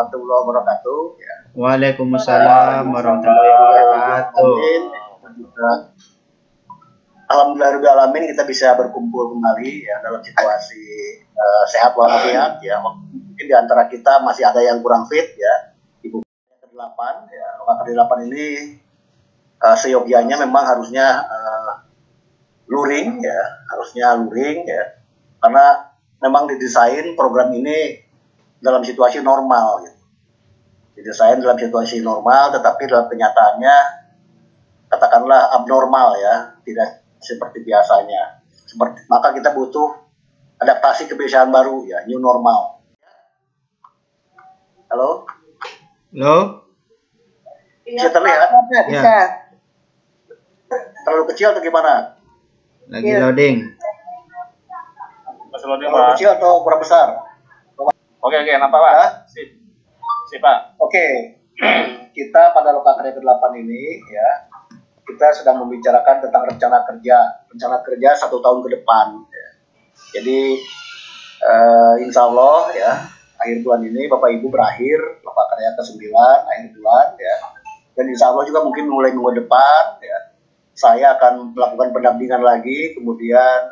warahmatullahi wabarakatuh. Ya. Waalaikumsalam warahmatullahi wabarakatuh. Alhamdulillahirrahmanirrahim kita bisa berkumpul kembali ya dalam situasi sehat walafiat ya. Mungkin di antara kita masih ada yang kurang fit ya. Ibu ke-8 ya. Lokal ke-8 ini seyogianya memang harusnya luring ya, karena memang didesain program ini dalam situasi normal gitu. Didesain dalam situasi normal, tetapi dalam kenyataannya katakanlah abnormal ya, tidak seperti biasanya. Maka kita butuh adaptasi kebiasaan baru ya, new normal. Halo? Bisa terlihat? Bisa. Terlalu kecil atau gimana? Lagi loading. Masih loading, Terlalu Pak. kecil atau kurang besar? Oke, nampak, Pak. Ya? Sip, Pak. Oke. Kita pada lokal karya ke-8 ini ya, kita sedang membicarakan tentang rencana kerja 1 tahun ke depan ya. Jadi insya Allah ya, akhir bulan ini Bapak Ibu berakhir lokal karya ke-9 akhir bulan ya. Dan insya Allah juga mungkin mulai minggu depan ya, saya akan melakukan pendampingan lagi, kemudian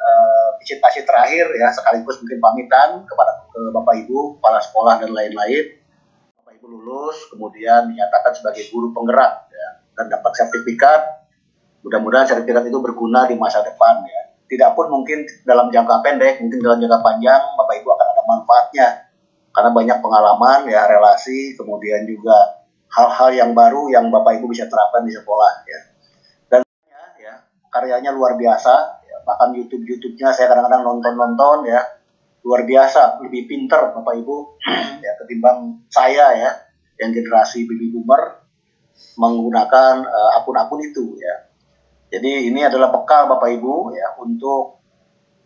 visitasi terakhir ya, sekaligus mungkin pamitan kepada Bapak Ibu, kepala sekolah dan lain-lain. Bapak Ibu lulus, kemudian dinyatakan sebagai guru penggerak ya, dan dapat sertifikat. Mudah-mudahan sertifikat itu berguna di masa depan ya. Tidak pun mungkin dalam jangka pendek, mungkin dalam jangka panjang Bapak Ibu akan ada manfaatnya. Karena banyak pengalaman ya, relasi, kemudian juga hal-hal yang baru yang Bapak Ibu bisa terapkan di sekolah ya. Dan ya, karyanya luar biasa ya. Bahkan YouTube-nya saya kadang-kadang nonton ya. Luar biasa, lebih pinter Bapak Ibu ya ketimbang saya ya, yang generasi baby boomer menggunakan akun-akun itu ya. Jadi ini adalah bekal Bapak Ibu ya untuk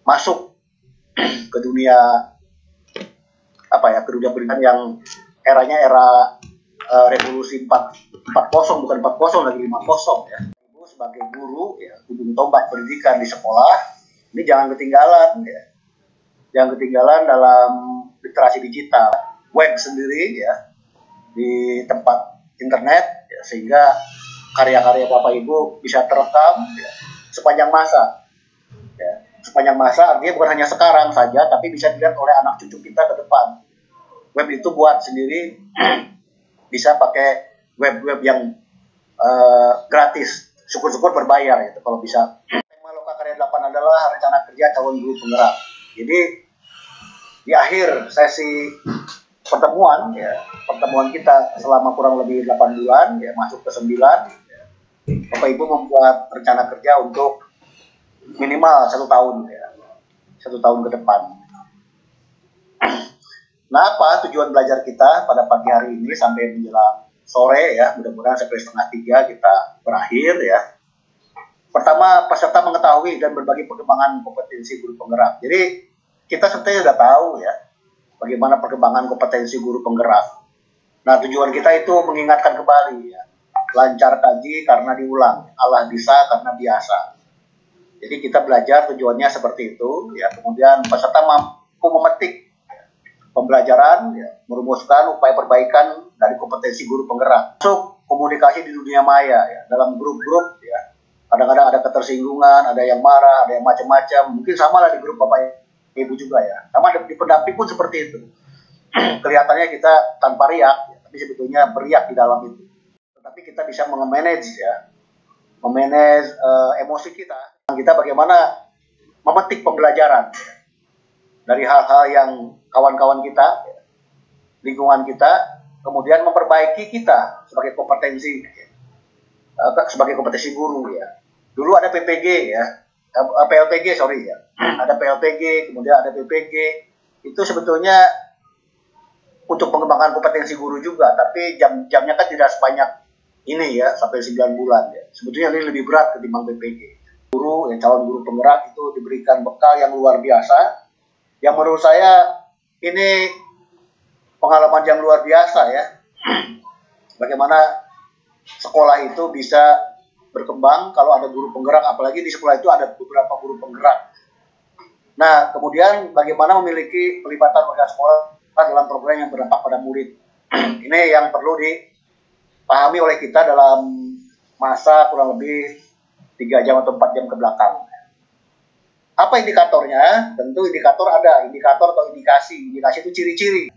masuk ke dunia ke dunia pendidikan yang eranya era revolusi 4.0, bukan 4.0 lagi 5.0 ya. Ibu sebagai guru ya, ujung tombak pendidikan di sekolah ini jangan ketinggalan ya. Jangan ketinggalan dalam literasi digital, web sendiri ya, di tempat internet ya, sehingga karya-karya Bapak Ibu bisa terekam ya, sepanjang masa. Ya, sepanjang masa artinya bukan hanya sekarang saja, tapi bisa dilihat oleh anak cucu kita ke depan. Web itu buat sendiri, bisa pakai web-web yang gratis, syukur-syukur berbayar gitu kalau bisa. Tema Lokal Karya 8 adalah rencana kerja calon guru penggerak. Jadi di akhir sesi pertemuan kita selama kurang lebih 8 bulan ya, masuk ke 9 ya, Bapak Ibu membuat rencana kerja untuk minimal 1 tahun ya, 1 tahun ke depan. Nah, apa tujuan belajar kita pada pagi hari ini sampai menjelang sore ya, mudah-mudahan sampai 2:30 kita berakhir ya. Pertama, peserta mengetahui dan berbagi perkembangan kompetensi guru penggerak. Jadi kita sebetulnya sudah tahu ya bagaimana perkembangan kompetensi guru penggerak. Nah, tujuan kita itu mengingatkan kembali ya, lancar kaji karena diulang, Allah bisa karena biasa. Jadi kita belajar tujuannya seperti itu ya. Kemudian peserta mampu memetik ya, pembelajaran ya, merumuskan upaya perbaikan dari kompetensi guru penggerak. Masuk komunikasi di dunia maya ya, dalam grup-grup ya. Kadang-kadang ada ketersinggungan, ada yang marah, ada yang macam-macam. Mungkin sama lah di grup Bapak Ibu juga ya. Sama di pendamping pun seperti itu. Kelihatannya kita tanpa riak, ya, tapi sebetulnya beriak di dalam itu. Tetapi kita bisa memanage ya, memanage emosi kita. Kita bagaimana memetik pembelajaran ya, dari hal-hal yang kawan-kawan kita, ya, lingkungan kita, kemudian memperbaiki kita sebagai kompetensi, ya, sebagai kompetensi guru ya. Dulu ada PPG ya. PLPG ya, ada PLPG, kemudian ada PPG, itu sebetulnya untuk pengembangan kompetensi guru juga, tapi jamnya kan tidak sebanyak ini ya, sampai 9 bulan ya. Sebetulnya ini lebih berat ketimbang PPG. Guru, yang calon guru penggerak itu diberikan bekal yang luar biasa, yang menurut saya ini pengalaman yang luar biasa ya. Bagaimana sekolah itu bisa berkembang kalau ada guru penggerak, apalagi di sekolah itu ada beberapa guru penggerak. Nah, kemudian bagaimana memiliki pelibatan warga sekolah dalam program yang berdampak pada murid. Ini yang perlu dipahami oleh kita dalam masa kurang lebih 3 jam atau 4 jam ke belakang. Apa indikatornya? Tentu indikator ada, indikator atau indikasi. Indikasi itu ciri-ciri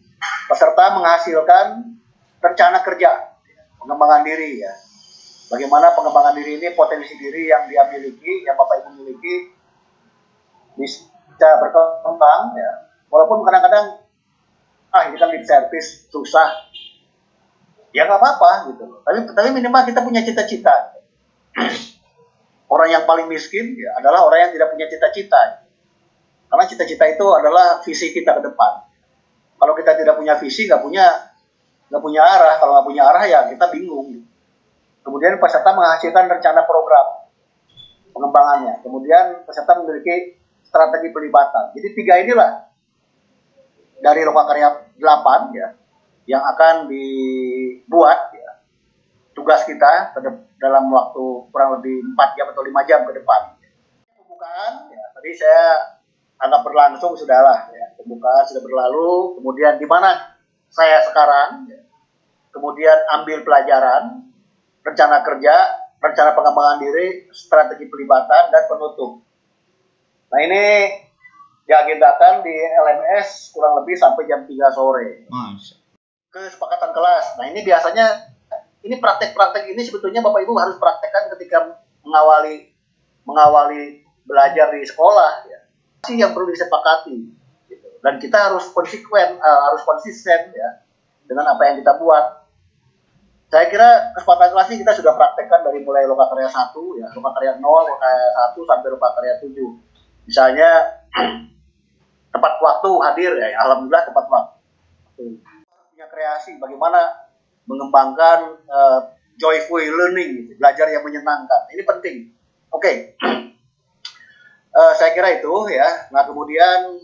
peserta menghasilkan rencana kerja, pengembangan diri ya. Bagaimana pengembangan diri ini, potensi diri yang dia miliki, yang Bapak Ibu miliki, bisa berkembang ya. Walaupun kadang-kadang ini kan lip service susah, ya nggak apa-apa gitu. Tapi minimal kita punya cita-cita. Orang yang paling miskin ya, adalah orang yang tidak punya cita-cita. Karena cita-cita itu adalah visi kita ke depan. Kalau kita tidak punya visi, nggak punya arah. Kalau nggak punya arah ya kita bingung. Kemudian peserta menghasilkan rencana program pengembangannya. Kemudian peserta memiliki strategi pelibatan. Jadi 3 inilah dari Lokakarya 8 ya, yang akan dibuat ya, tugas kita dalam waktu kurang lebih 4 jam atau 5 jam ke depan. Pembukaan ya, tadi saya anggap berlangsung sudahlah ya. Pembukaan sudah berlalu, kemudian di mana saya sekarang ya. Kemudian ambil pelajaran, rencana kerja, rencana pengembangan diri, strategi pelibatan, dan penutup. Nah ini diagendakan di LMS kurang lebih sampai jam 3 sore. Kesepakatan kelas. Nah ini biasanya, ini praktek-praktek ini sebetulnya Bapak Ibu harus praktekkan ketika mengawali belajar di sekolah. Ya. Ini yang perlu disepakati. Gitu. Dan kita harus konsisten ya, dengan apa yang kita buat. Saya kira kesempatan kelas ini kita sudah praktekkan dari mulai Lokakarya 1, ya, Lokakarya 0, Lokakarya 1 sampai Lokakarya 7. Misalnya tepat waktu hadir ya, alhamdulillah tepat waktu. Punya kreasi, bagaimana mengembangkan joyful learning, belajar yang menyenangkan. Ini penting. Oke. Saya kira itu ya. Nah kemudian,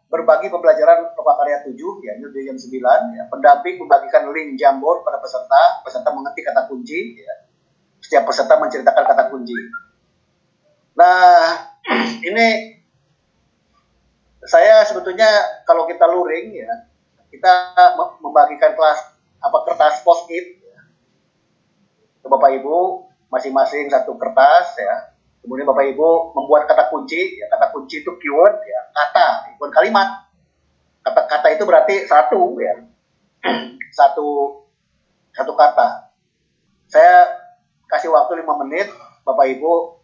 berbagi pembelajaran Lokakarya 7 ya, ini jam 9 ya. Pendamping membagikan link Jamboard pada peserta mengetik kata kunci ya. Setiap peserta menceritakan kata kunci. Nah, ini saya sebetulnya kalau kita luring ya, kita membagikan kertas post-it ya, ke Bapak Ibu masing-masing satu kertas ya. Kemudian Bapak Ibu membuat kata kunci ya, kata kunci itu keyword ya, kata bukan kalimat. Kata itu berarti satu ya. satu kata. Saya kasih waktu 5 menit Bapak Ibu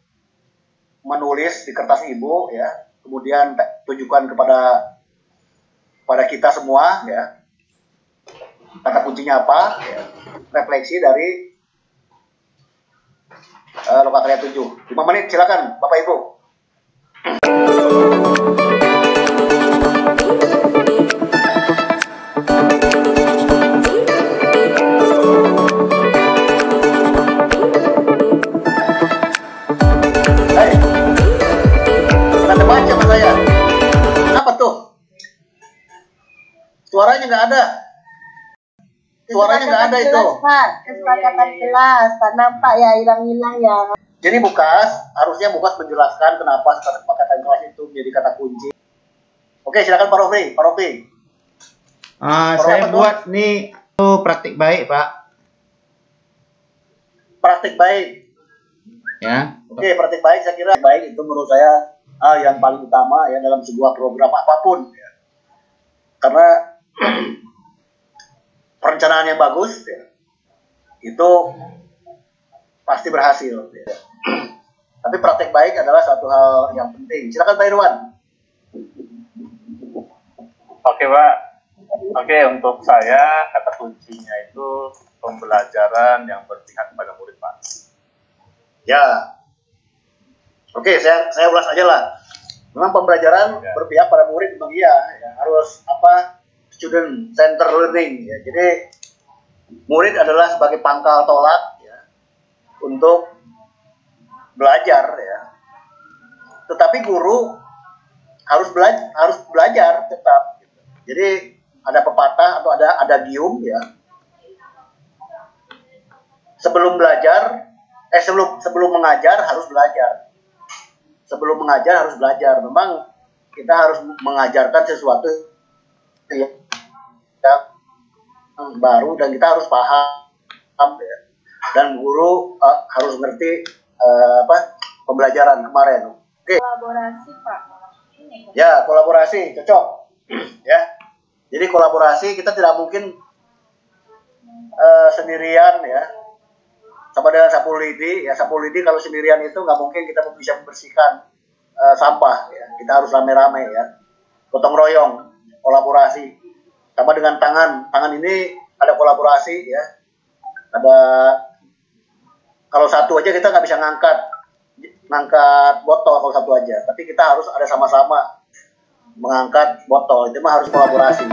menulis di kertas Ibu ya, kemudian tunjukkan kepada kita semua ya, kata kuncinya apa ya, refleksi dari Lokakarya 7. 5 menit silakan Bapak Ibu. Suaranya nggak ada. Suaranya nggak ada itu. Kesepakatan kelas, tak nampak ya, hilang-hilang ya. Jadi harusnya Bukas menjelaskan kenapa kesepakatan kelas itu menjadi kata kunci. Oke, silakan Pak Rofri. Saya buat nih praktik baik, Pak. Praktik baik. Ya. Oke, praktik baik saya kira baik itu menurut saya yang paling utama ya dalam sebuah program apapun. Ya. Karena perencanaan yang bagus ya, itu pasti berhasil ya. Tapi praktek baik adalah satu hal yang penting. Silakan Pak Irwan. Oke Pak. Oke, untuk saya kata kuncinya itu pembelajaran yang berpihak pada murid Pak. Ya. Oke, saya ulas aja lah. Memang pembelajaran berpihak pada murid memang ya, harus student center learning ya. Jadi murid adalah sebagai pangkal tolak ya untuk belajar ya. Tetapi guru harus belajar tetap. Gitu. Jadi ada pepatah atau ada adagium ya. Sebelum mengajar harus belajar. Sebelum mengajar harus belajar. Memang kita harus mengajarkan sesuatu yang baru dan kita harus paham ya. Dan guru harus ngerti pembelajaran kemarin. Oke. Kolaborasi Pak. Ya, kolaborasi cocok. Ya. Jadi kolaborasi kita tidak mungkin sendirian ya. Sama dengan sapu lidi ya, sapu lidi kalau sendirian itu nggak mungkin kita bisa membersihkan sampah ya. Kita harus rame-rame ya. Gotong royong, kolaborasi. Sama dengan tangan ini ada kolaborasi ya. Ada kalau satu aja kita nggak bisa ngangkat botol kalau satu aja, tapi kita harus ada sama-sama mengangkat botol, itu mah harus kolaborasi.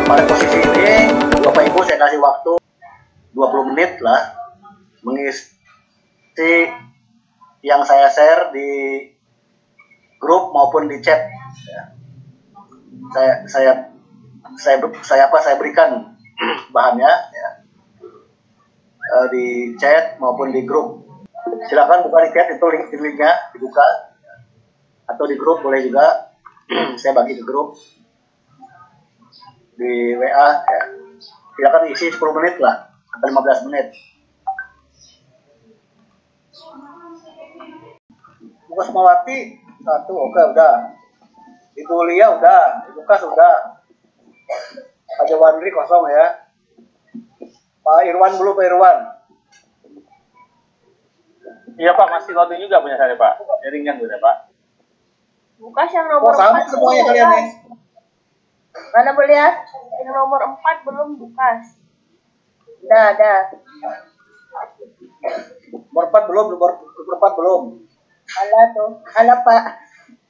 Pada posisi ini Bapak Ibu saya kasih waktu 20 menit lah mengisi yang saya share di grup maupun di chat ya. Saya berikan bahannya ya. Di chat maupun di grup. Silakan buka di chat, itu linknya dibuka ya. Atau di grup boleh juga. Saya bagi ke grup di WA ya. Silakan isi 10 menit lah sampai 15 menit. Buka Semawati satu, oke udah. Ibu Lia udah, Ibu Kas udah. Pak Jawandri kosong ya. Pak Irwan belum, Pak Irwan. Iya Pak, masih loading juga punya saya Pak. Jaringan udah Pak. Bukas yang nomor sama 4 semuanya kalian nih. Mana boleh ya? Yang nomor 4 belum bukas. Dah. Nomor 4 belum, nomor 4 belum. Alah tuh. Alah Pak.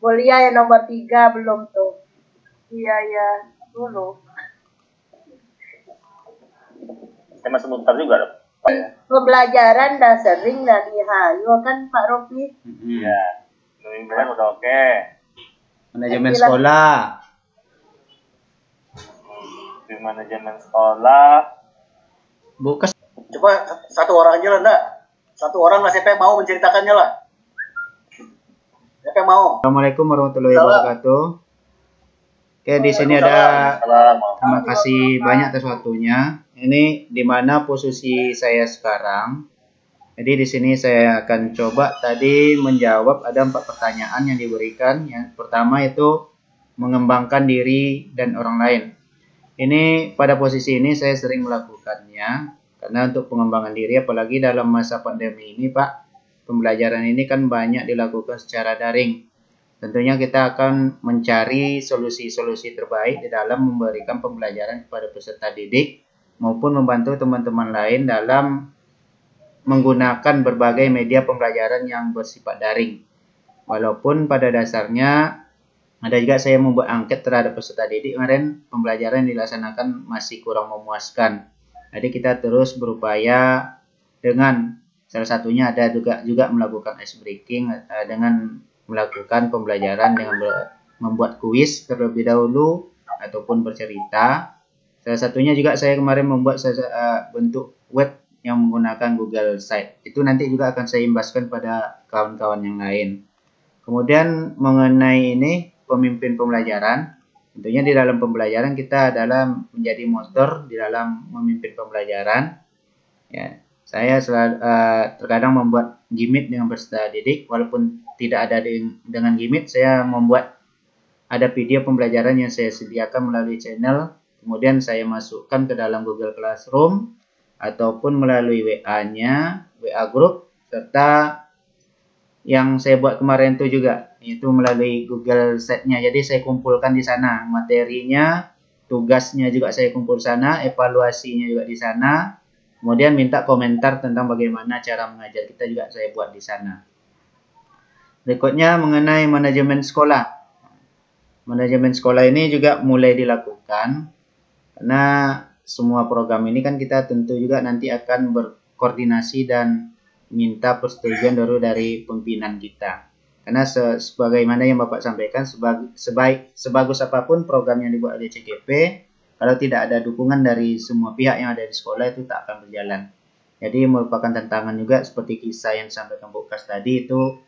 Mulia yang nomor 3 belum tuh. Iya, dulu. Saya masih bentar juga Pak ya. Pembelajaran dah sering dah dihayu kan Pak Rofi. Iya. Pembelajaran udah oke. Manajemen sekolah. Di manajemen sekolah. Bukas. Coba satu orang aja lah, enggak? Satu orang lah, siapa yang mau menceritakannya lah. Siapa yang mau? Assalamualaikum warahmatullahi wabarakatuh. Oke, di sini ada, terima kasih banyak atas waktunya. Ini di mana posisi saya sekarang. Jadi di sini saya akan coba tadi menjawab ada 4 pertanyaan yang diberikan. Yang pertama itu mengembangkan diri dan orang lain. Ini pada posisi ini saya sering melakukannya karena untuk pengembangan diri apalagi dalam masa pandemi ini Pak, pembelajaran ini kan banyak dilakukan secara daring. Tentunya kita akan mencari solusi-solusi terbaik di dalam memberikan pembelajaran kepada peserta didik maupun membantu teman-teman lain dalam menggunakan berbagai media pembelajaran yang bersifat daring. Walaupun pada dasarnya ada juga saya membuat angket terhadap peserta didik kemarin, pembelajaran yang dilaksanakan masih kurang memuaskan. Jadi kita terus berupaya dengan salah satunya ada juga melakukan ice breaking dengan melakukan pembelajaran dengan membuat kuis terlebih dahulu ataupun bercerita. Salah satunya juga saya kemarin membuat bentuk web yang menggunakan Google Site. Itu nanti juga akan saya imbaskan pada kawan-kawan yang lain. Kemudian mengenai ini pemimpin pembelajaran, tentunya di dalam pembelajaran kita adalah menjadi motor di dalam memimpin pembelajaran. Ya, saya terkadang membuat gimmick dengan peserta didik, walaupun tidak ada dengan gimmick, saya membuat ada video pembelajaran yang saya sediakan melalui channel, kemudian saya masukkan ke dalam Google Classroom ataupun melalui WA-nya, WA group, serta yang saya buat kemarin itu juga, itu melalui Google Set-nya. Jadi saya kumpulkan di sana materinya, tugasnya juga saya kumpul sana, evaluasinya juga di sana. Kemudian minta komentar tentang bagaimana cara mengajar kita juga saya buat di sana. Berikutnya mengenai manajemen sekolah. Manajemen sekolah ini juga mulai dilakukan karena semua program ini kan kita tentu juga nanti akan berkoordinasi dan minta persetujuan dari pimpinan kita. Karena sebagaimana yang Bapak sampaikan, sebagus apapun program yang dibuat oleh CGP, kalau tidak ada dukungan dari semua pihak yang ada di sekolah itu tak akan berjalan. Jadi merupakan tantangan juga seperti kisah yang disampaikan Bu Kas tadi, itu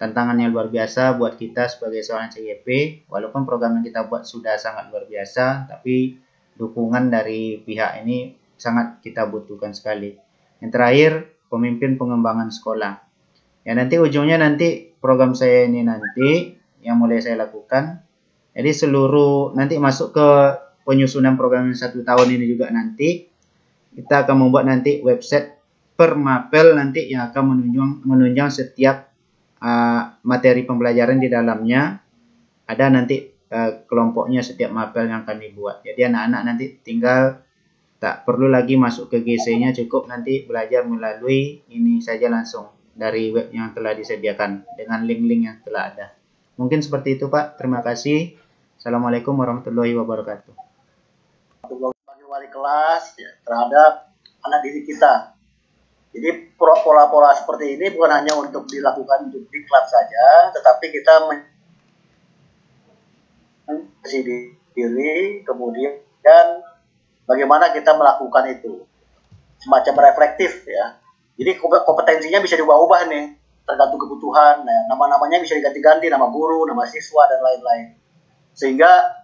tantangannya luar biasa buat kita sebagai seorang CYP. Walaupun program yang kita buat sudah sangat luar biasa, tapi dukungan dari pihak ini sangat kita butuhkan sekali. Yang terakhir, pemimpin pengembangan sekolah. Ya nanti ujungnya nanti program saya ini nanti yang mulai saya lakukan. Jadi seluruh nanti masuk ke penyusunan program 1 tahun ini juga nanti kita akan membuat nanti website per mapel nanti yang akan menunjang setiap materi pembelajaran di dalamnya. Ada nanti kelompoknya setiap mapel yang akan dibuat. Jadi anak-anak nanti tinggal tak perlu lagi masuk ke GC-nya, cukup nanti belajar melalui ini saja langsung dari web yang telah disediakan dengan link-link yang telah ada. Mungkin seperti itu Pak. Terima kasih. Assalamualaikum warahmatullahi wabarakatuh. Sebagai wali kelas ya, terhadap anak didik kita. Jadi pola-pola seperti ini bukan hanya untuk dilakukan untuk diklat saja, tetapi kita menyadari diri, kemudian bagaimana kita melakukan itu. Semacam reflektif ya. Jadi kompetensinya bisa diubah-ubah nih, tergantung kebutuhan. Nah, nama-namanya bisa diganti-ganti, nama guru, nama siswa, dan lain-lain. Sehingga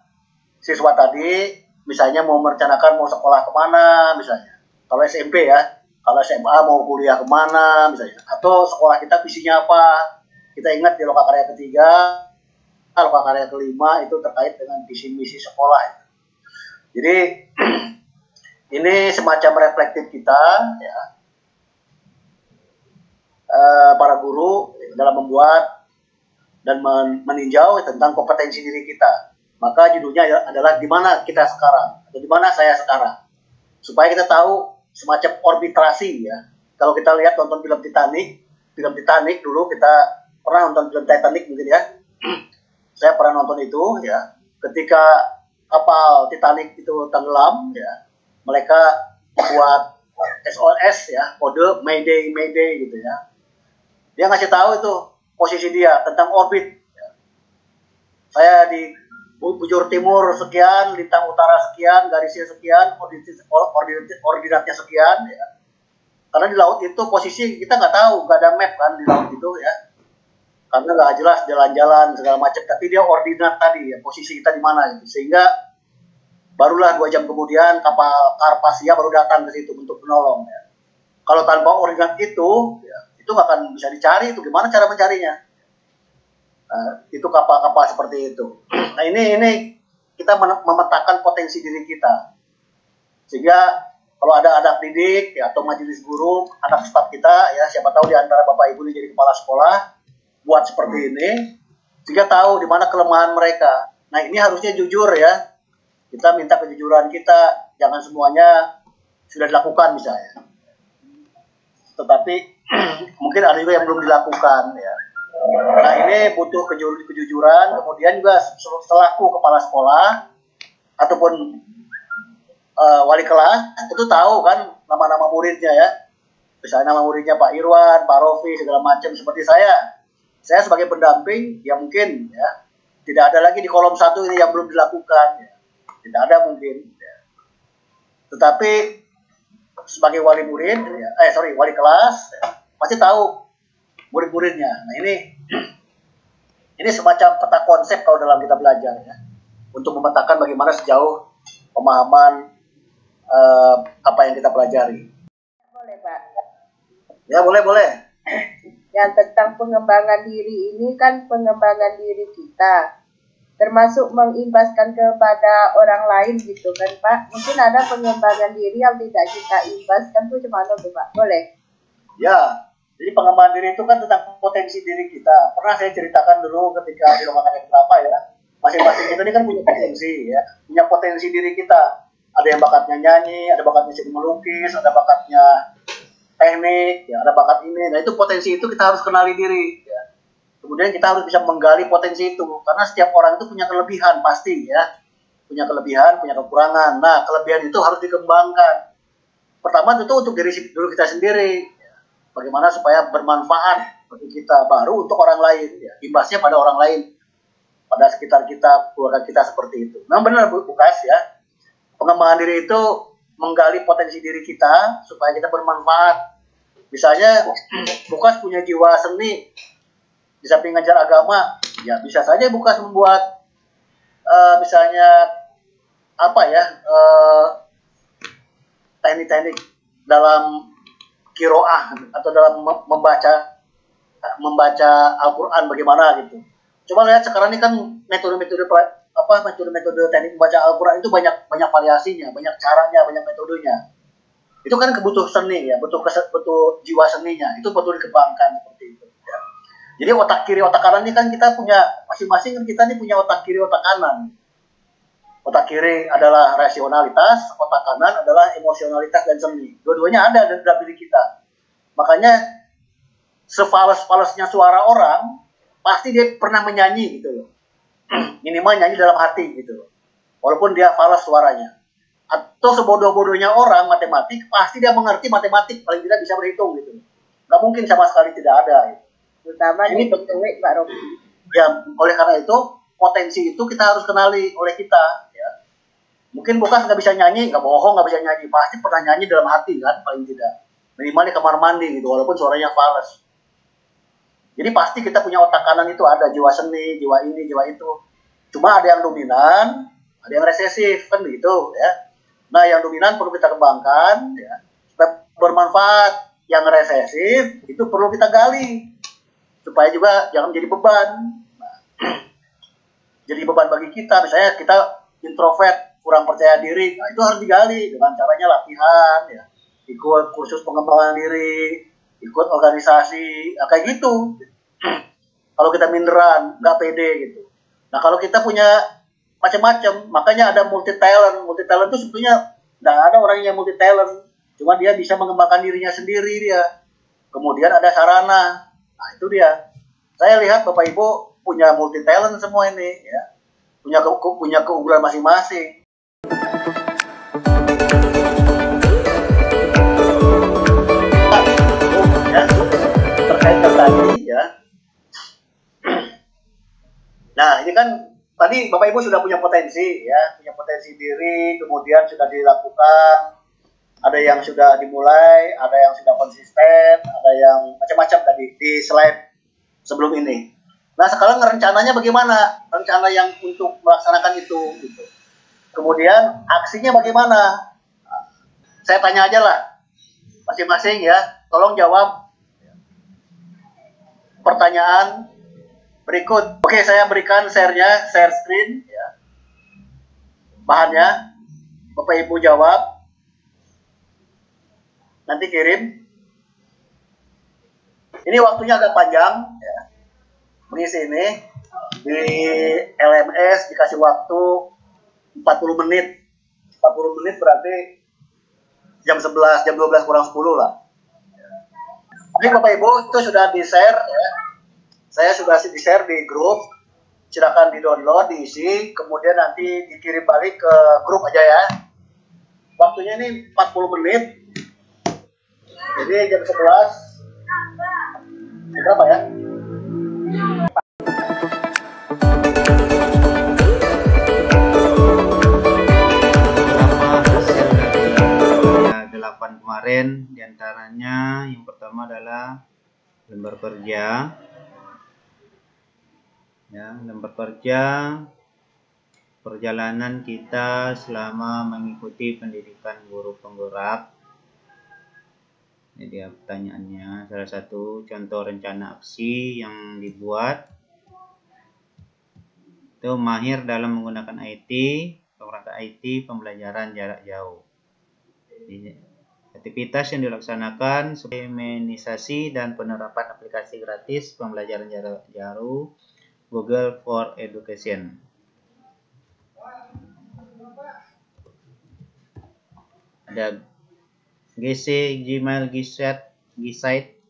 siswa tadi misalnya mau merencanakan mau sekolah kemana misalnya. Kalau SMP ya. Kalau SMA mau kuliah kemana misalnya, atau sekolah kita visinya apa, kita ingat di lokakarya ketiga, lokakarya kelima itu terkait dengan visi misi sekolah. Jadi ini semacam reflektif kita, ya, para guru dalam membuat dan meninjau tentang kompetensi diri kita. Maka judulnya adalah di mana kita sekarang, atau di mana saya sekarang, supaya kita tahu semacam orbitrasi ya. Kalau kita lihat nonton film Titanic dulu kita pernah nonton film Titanic mungkin ya. Saya pernah nonton itu ya. Ketika kapal Titanic itu tenggelam ya, mereka buat SOS ya, kode Mayday gitu ya. Dia ngasih tahu itu posisi dia tentang orbit. Ya. Saya di bujur timur sekian, lintang utara sekian, garisnya sekian, ordinatnya sekian ya. Karena di laut itu posisi kita nggak tahu, nggak ada map kan di laut itu ya. Karena nggak jelas jalan-jalan segala macam, tapi dia ordinat tadi ya, posisi kita di mana gitu. Sehingga barulah 2 jam kemudian kapal Karpasia baru datang ke situ untuk menolong ya. Kalau tanpa ordinat itu ya, itu nggak akan bisa dicari, itu gimana cara mencarinya? Itu kapal-kapal seperti itu. Nah ini kita memetakan potensi diri kita, sehingga kalau ada anak didik ya, atau majelis guru, anak staf kita ya, siapa tahu di antara bapak ibu ini jadi kepala sekolah, buat seperti ini, sehingga tahu di mana kelemahan mereka. Nah ini harusnya jujur ya, kita minta kejujuran kita, jangan semuanya sudah dilakukan misalnya, tetapi mungkin ada juga yang belum dilakukan ya. Nah ini butuh kejujuran, kemudian juga selaku kepala sekolah ataupun wali kelas itu tahu kan nama-nama muridnya ya. Misalnya nama muridnya Pak Irwan, Pak Rofi, segala macam. Seperti saya sebagai pendamping ya mungkin ya tidak ada lagi di kolom 1 ini yang belum dilakukan ya. Tidak ada mungkin ya. Tetapi sebagai wali murid ya, wali kelas ya, pasti tahu murid-muridnya. Nah ini semacam peta konsep kalau dalam kita belajar ya, untuk memetakan bagaimana sejauh pemahaman apa yang kita pelajari. Boleh Pak? Ya boleh. Yang tentang pengembangan diri ini kan pengembangan diri kita, termasuk mengimbaskan kepada orang lain gitu kan Pak. Mungkin ada pengembangan diri yang tidak kita imbaskan tuh gimana tuh Pak? Boleh? Ya. Jadi pengembangan diri itu kan tentang potensi diri kita. Pernah saya ceritakan dulu ketika di lokakarya berapa ya. Masing-masing kita ini kan punya potensi ya. Punya potensi diri kita. Ada yang bakatnya nyanyi, ada bakatnya jadi melukis, ada bakatnya teknik, ya, ada bakat ini. Nah itu potensi itu kita harus kenali diri. Ya. Kemudian kita harus bisa menggali potensi itu. Karena setiap orang itu punya kelebihan pasti ya. Punya kelebihan, punya kekurangan. Nah kelebihan itu harus dikembangkan. Pertama tentu untuk diri kita sendiri. Bagaimana supaya bermanfaat bagi kita, baru untuk orang lain ya. Imbasnya pada orang lain, pada sekitar kita, keluarga kita seperti itu. Memang benar Bu Kas ya, pengembangan diri itu menggali potensi diri kita supaya kita bermanfaat. Misalnya Bukas punya jiwa seni, di samping ngajar agama, ya bisa saja Bukas membuat misalnya apa ya, teknik-teknik dalam kiroah atau dalam membaca Al-Quran bagaimana gitu. Coba lihat sekarang ini kan metode-metode teknik membaca Al-Quran itu banyak variasinya, banyak caranya, banyak metodenya. Itu kan kebutuh seni ya, butuh jiwa seninya, itu perlu dikembangkan seperti itu. Ya. Jadi otak kiri, otak kanan ini kan kita punya masing-masing, kita ini punya otak kiri, otak kanan. Otak kiri adalah rasionalitas, otak kanan adalah emosionalitas dan seni. Dua-duanya ada dalam diri kita. Makanya sefales-falesnya suara orang, pasti dia pernah menyanyi gitu loh. Minimal nyanyi dalam hati gitu loh. Walaupun dia fales suaranya. Atau sebodoh-bodohnya orang matematik, pasti dia mengerti matematik, paling tidak bisa berhitung gitu. Nggak mungkin sama sekali tidak ada. Gitu. Terutama ini petuwek Pak Robi. Ya, oleh karena itu, potensi itu kita harus kenali oleh kita. Ya. Mungkin Bukas nggak bisa nyanyi, nggak bohong, nggak bisa nyanyi. Pasti pernah nyanyi dalam hati kan, paling tidak. Minimal di kamar mandi gitu, walaupun suaranya fales. Jadi pasti kita punya otak kanan itu ada, jiwa seni, jiwa ini, jiwa itu. Cuma ada yang dominan, ada yang resesif, kan begitu ya. Nah, yang dominan perlu kita kembangkan, ya, supaya bermanfaat. Yang resesif itu perlu kita gali, supaya juga jangan menjadi beban. Nah, jadi beban bagi kita, misalnya kita introvert, kurang percaya diri, nah, itu harus digali dengan caranya latihan, ya, ikut kursus pengembangan diri, ikut organisasi, nah, kayak gitu. Kalau kita minderan, nggak pede gitu. Nah, kalau kita punya macam-macam, makanya ada multi talent itu sebetulnya nggak ada orang yang multi talent, cuma dia bisa mengembangkan dirinya sendiri dia. Kemudian ada sarana, nah itu dia. Saya lihat Bapak Ibu punya multi talent semua ini, ya, punya keunggulan masing-masing. Ya, terkait dengan tadi, ya. Nah, ini kan tadi Bapak Ibu sudah punya potensi, ya, punya potensi diri, kemudian sudah dilakukan, ada yang sudah dimulai, ada yang sudah konsisten, ada yang macam-macam tadi di slide sebelum ini. Nah, sekarang rencananya bagaimana? Rencana yang untuk melaksanakan itu, gitu. Kemudian aksinya bagaimana? Nah, saya tanya aja lah, masing-masing ya, tolong jawab pertanyaan berikut. Oke, saya berikan share screen, ya. Bahannya, Bapak Ibu jawab. Nanti kirim. Ini waktunya agak panjang, ya. Mengisi ini di LMS dikasih waktu 40 menit. 40 menit berarti jam 11, jam 12 kurang 10 lah. Oke, Bapak Ibu, itu sudah di-share, ya. Saya sudah di-share di grup, silakan di-download, diisi, kemudian nanti dikirim balik ke grup aja ya. Waktunya ini 40 menit, jadi jam 11, berapa ya? Berapa hasil dari 8 kemarin, diantaranya yang pertama adalah lembar kerja. Ya, lembar kerja perjalanan kita selama mengikuti pendidikan guru penggerak. Ini dia pertanyaannya. Salah satu contoh rencana aksi yang dibuat itu mahir dalam menggunakan IT, perangkat IT, pembelajaran jarak jauh. Jadi, aktivitas yang dilaksanakan implementasi dan penerapan aplikasi gratis pembelajaran jarak jauh Google for Education. Ada GC, Gmail, Gchat, Gsite,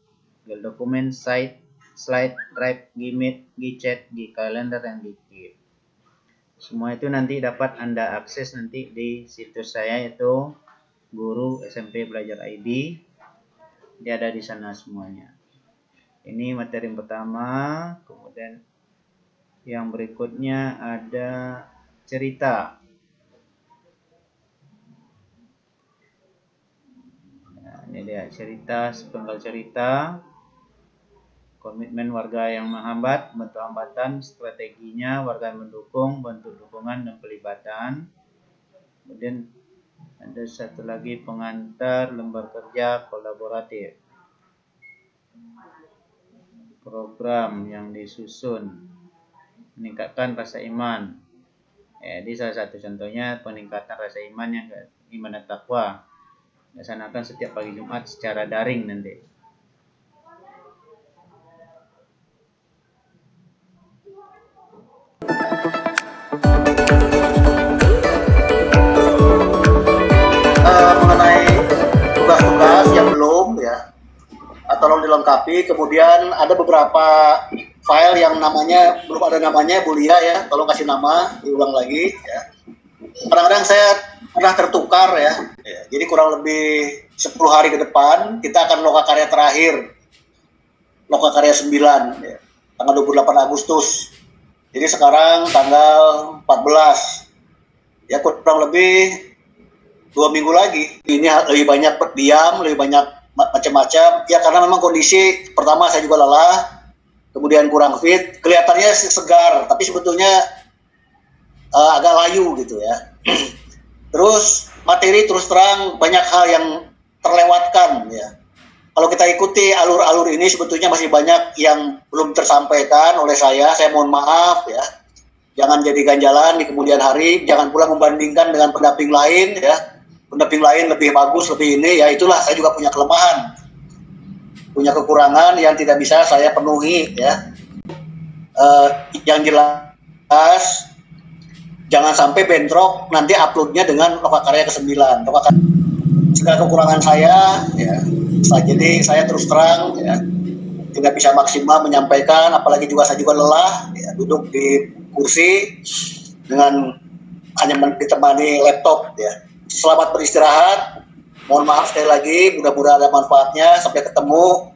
Google Document, Site, Slide, Drive, Gmeet, Gchat, Gcalendar, dan Gkeep. Semua itu nanti dapat Anda akses nanti di situs saya, yaitu Guru SMP Belajar ID. Dia ada di sana semuanya. Ini materi yang pertama. Kemudian yang berikutnya ada cerita. Ini dia cerita, sepenggal cerita. Komitmen warga yang menghambat, bentuk hambatan, strateginya, warga yang mendukung, bentuk dukungan dan pelibatan. Kemudian ada satu lagi pengantar lembar kerja kolaboratif. Program yang disusun meningkatkan rasa iman. Jadi salah satu contohnya peningkatan rasa iman yang iman dan takwa. Dilaksanakan setiap pagi Jumat secara daring nanti. Mengenai tugas-tugas yang belum ya tolong dilengkapi. Kemudian ada beberapa file yang namanya belum ada namanya, Bu Lia ya, tolong kasih nama, diulang lagi ya. Kadang-kadang saya pernah tertukar ya. Jadi kurang lebih 10 hari ke depan kita akan lokakarya terakhir, lokakarya 9 ya, tanggal 28 Agustus. Jadi sekarang tanggal 14 ya, kurang lebih 2 minggu lagi. Ini lebih banyak diam, lebih banyak macam-macam ya, karena memang kondisi pertama saya juga lelah, kemudian kurang fit, kelihatannya segar tapi sebetulnya agak layu gitu ya. Terus materi terus terang banyak hal yang terlewatkan ya. Kalau kita ikuti alur-alur ini sebetulnya masih banyak yang belum tersampaikan oleh saya mohon maaf ya. Jangan jadi ganjalan di kemudian hari, jangan pula membandingkan dengan pendamping lain ya. Pendamping lain lebih bagus, lebih ini ya, itulah saya juga punya kelemahan, punya kekurangan yang tidak bisa saya penuhi ya. Yang jelas jangan sampai bentrok nanti uploadnya dengan lokakarya ke-9. Segala kekurangan saya ya, jadi saya terus terang ya, tidak bisa maksimal menyampaikan, apalagi juga saya juga lelah ya, duduk di kursi dengan hanya ditemani laptop ya. Selamat beristirahat, mohon maaf sekali lagi, mudah-mudahan ada manfaatnya. Sampai ketemu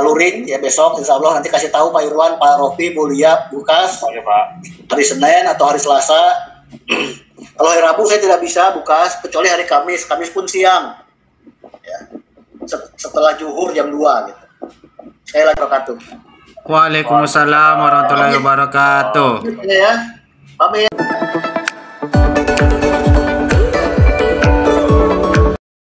luring ya besok, insya Allah nanti kasih tahu Pak Irwan, Pak Rofi, Bu Lia, Bukas hari Senin atau hari Selasa. Kalau hari Rabu saya tidak bisa Bukas, kecuali hari Kamis pun siang ya, setelah zuhur jam 2 gitu. Saya lagi wabarakatuh. Waalaikumsalam warahmatullahi wabarakatuh. Ya, pamit.